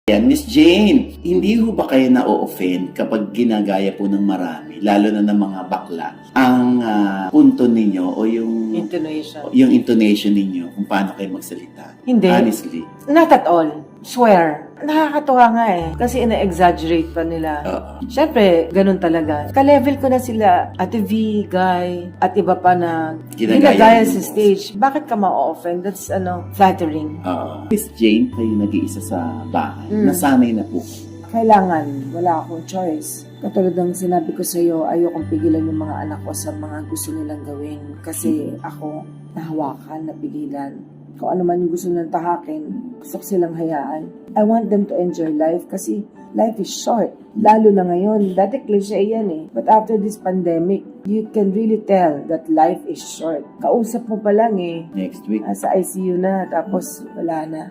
Yan, Miss Jane, hindi ho ba kayo na-offend kapag ginagaya po ng marami, lalo na ng mga bakla, ang punto ninyo o yung intonation ninyo kung paano kayo magsalita? Hindi. Honestly. Not at all. Swear. Nakakatuwa nga eh. Kasi ina-exaggerate pa nila. Siyempre, ganun talaga. Ka-level ko na sila, Ate V, Guy, at iba pa na ginagaya sa stage. Bakit ka ma-offend? That's flattering. Miss Jane, kayo nag-iisa sa bahay. Nasanay na po. Kailangan. Wala akong choice. Katulad ng sinabi ko sa iyo, ayokong pigilan yung mga anak ko sa mga gusto nilang gawin. Kasi ako, nahawakan, napigilan. Kung ano man yung gusto nilang tahakin, gusto ko silang hayaan. I want them to enjoy life kasi life is short. Lalo na ngayon. Dati cliche yan eh. But after this pandemic, you can really tell that life is short. Kausap mo pa lang eh. Next week. Sa ICU na, tapos wala na.